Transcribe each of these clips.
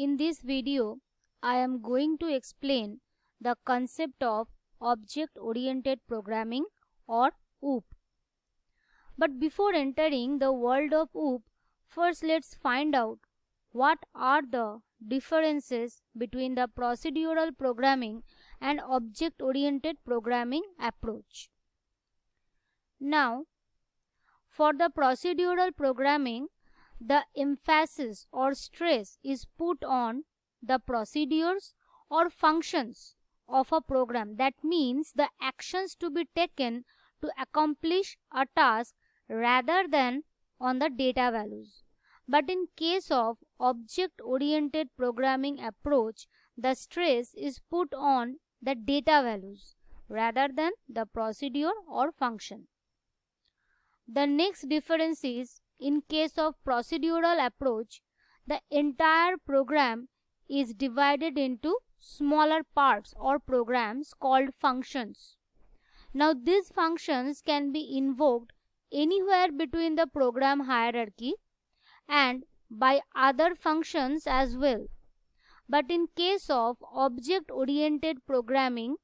In this video, I am going to explain the concept of object-oriented programming or OOP. But before entering the world of OOP, first let's find out what are the differences between the procedural programming and object-oriented programming approach. Now, for the procedural programming, the emphasis or stress is put on the procedures or functions of a program. That means the actions to be taken to accomplish a task rather than on the data values. But in case of object-oriented programming approach, the stress is put on the data values rather than the procedure or function. The next difference is, in case of procedural approach, the entire program is divided into smaller parts or programs called functions. Now these functions can be invoked anywhere between the program hierarchy and by other functions as well. But in case of object-oriented programming,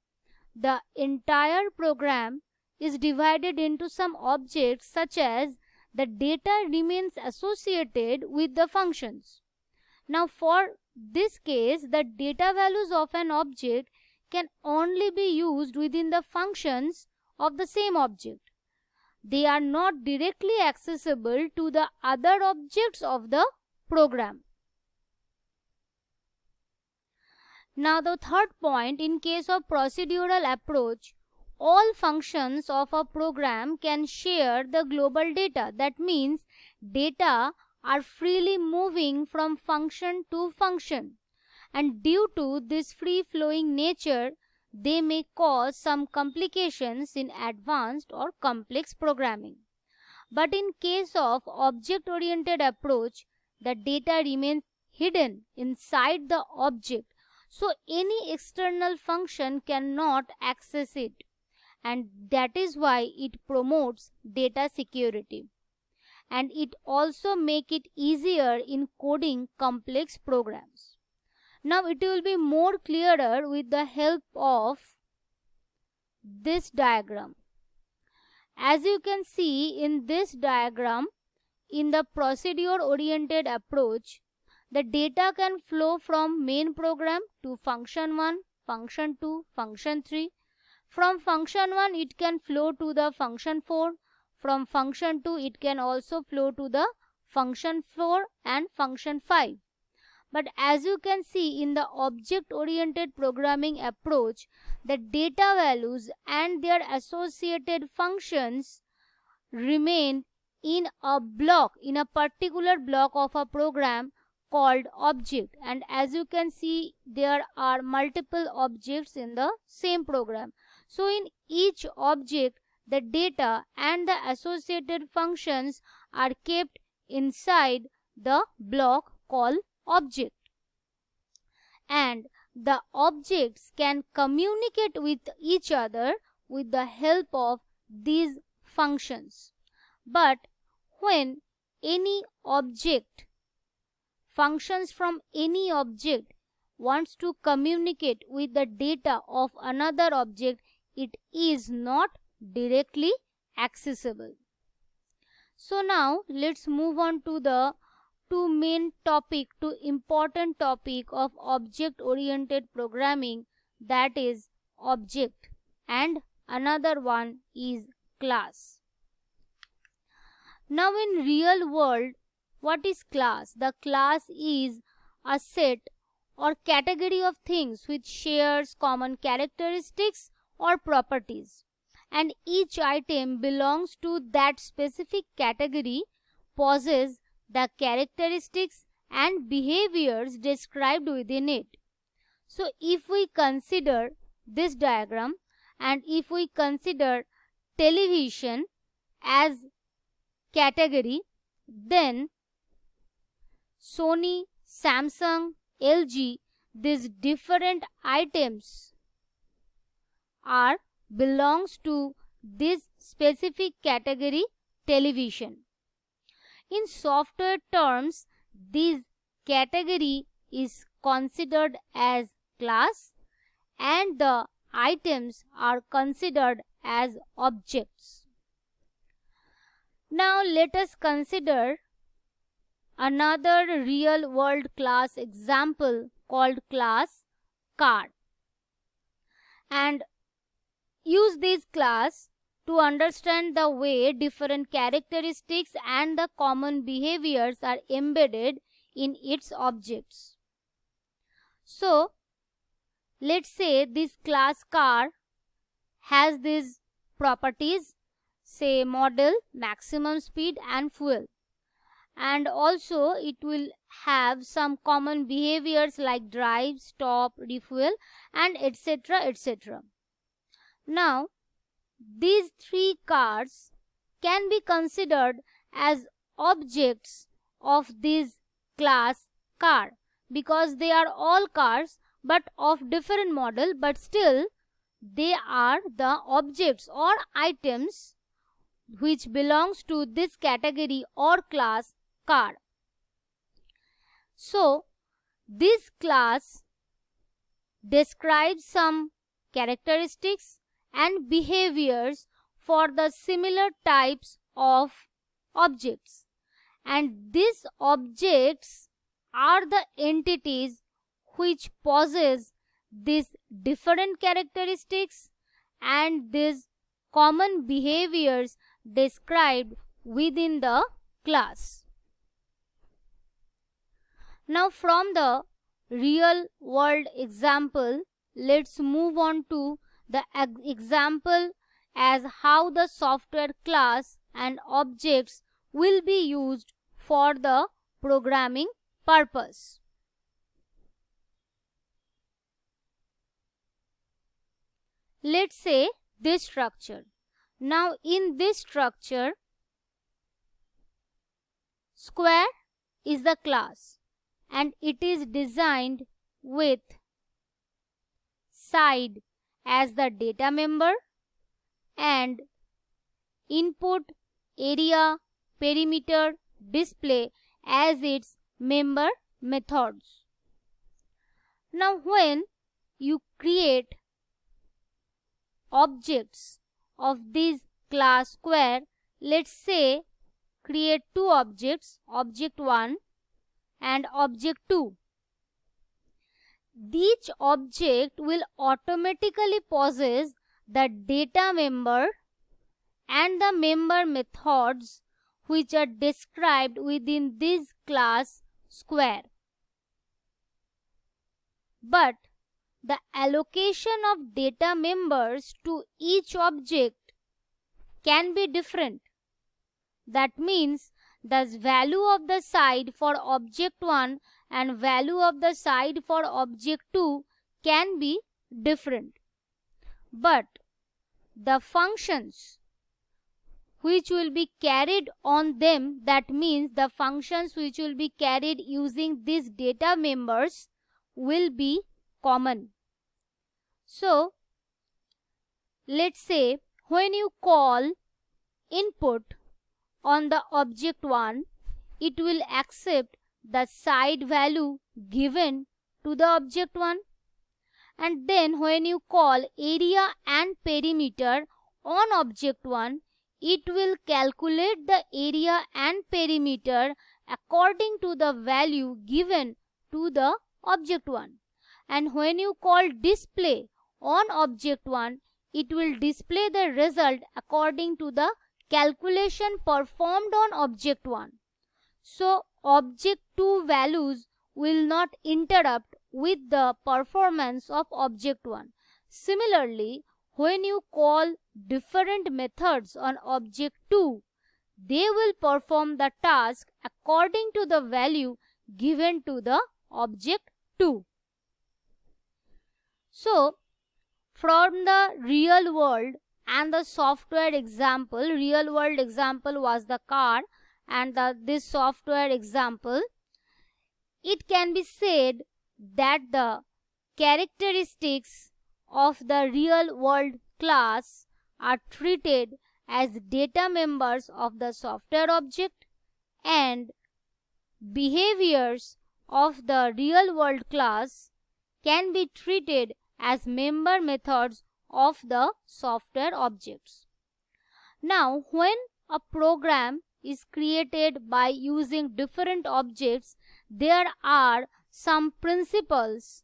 the entire program is divided into some objects such as the data remains associated with the functions. Now for this case, the data values of an object can only be used within the functions of the same object. They are not directly accessible to the other objects of the program. Now the third point, in case of procedural approach, all functions of a program can share the global data. That means data are freely moving from function to function, and due to this free-flowing nature, they may cause some complications in advanced or complex programming. But in case of object-oriented approach, the data remains hidden inside the object, so any external function cannot access it. And that is why it promotes data security. And it also makes it easier in coding complex programs. Now it will be more clearer with the help of this diagram. As you can see in this diagram, in the procedure-oriented approach, the data can flow from main program to function 1, function 2, function 3. From function 1, it can flow to the function 4. From function 2, it can also flow to the function 4 and function 5. But as you can see in the object-oriented programming approach, the data values and their associated functions remain in a block, in a particular block of a program called object. And as you can see, there are multiple objects in the same program. So in each object, the data and the associated functions are kept inside the block called object. And the objects can communicate with each other with the help of these functions. But when any object, functions from any object wants to communicate with the data of another object, it is not directly accessible. So now let's move on to the two important topic of object-oriented programming, that is object, and another one is class. Now in real world, what is class? The class is a set or category of things which shares common characteristics or properties, and each item belongs to that specific category, possesses the characteristics and behaviors described within it. So if we consider this diagram, and if we consider television as category, then Sony, Samsung, LG, these different items belongs to this specific category, television. In software terms, this category is considered as class and the items are considered as objects. Now let us consider another real world class example called class car and use this class to understand the way different characteristics and the common behaviors are embedded in its objects. So, let's say this class car has these properties, say model, maximum speed and fuel. And also it will have some common behaviors like drive, stop, refuel and etc. etc. Now, these three cars can be considered as objects of this class car because they are all cars but of different model, but still they are the objects or items which belongs to this category or class car. So, this class describes some characteristics and behaviors for the similar types of objects, and these objects are the entities which possess these different characteristics and these common behaviors described within the class. Now from the real world example, let's move on to the example as how the software class and objects will be used for the programming purpose. Let's say this structure. Now in this structure, square is the class and it is designed with side as the data member and input, area, perimeter, display as its member methods. Now when you create objects of this class square, let's say create two objects, object 1 and object 2. Each object will automatically possess the data member and the member methods which are described within this class square. But the allocation of data members to each object can be different. That means the value of the side for object 1 and value of the side for object 2 can be different. But the functions which will be carried on them, that means the functions which will be carried using these data members, will be common. So, let's say when you call input on the object 1, it will accept the side value given to the object 1, and then when you call area and perimeter on object 1, it will calculate the area and perimeter according to the value given to the object 1, and when you call display on object 1, it will display the result according to the calculation performed on object 1. So, object 2 values will not interrupt with the performance of object 1. Similarly, when you call different methods on object 2, they will perform the task according to the value given to the object 2. So, from the real world and the software example, real world example was the car and this software example, it can be said that the characteristics of the real world class are treated as data members of the software object and behaviors of the real world class can be treated as member methods of the software objects. Now, when a program is created by using different objects, there are some principles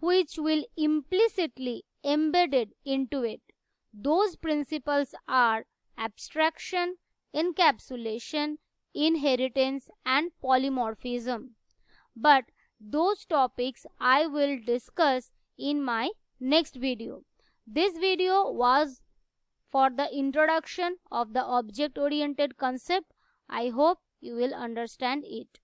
which will implicitly embedded into it. Those principles are abstraction, encapsulation, inheritance, and polymorphism. But those topics I will discuss in my next video. This video was for the introduction of the object oriented concept. I hope you will understand it.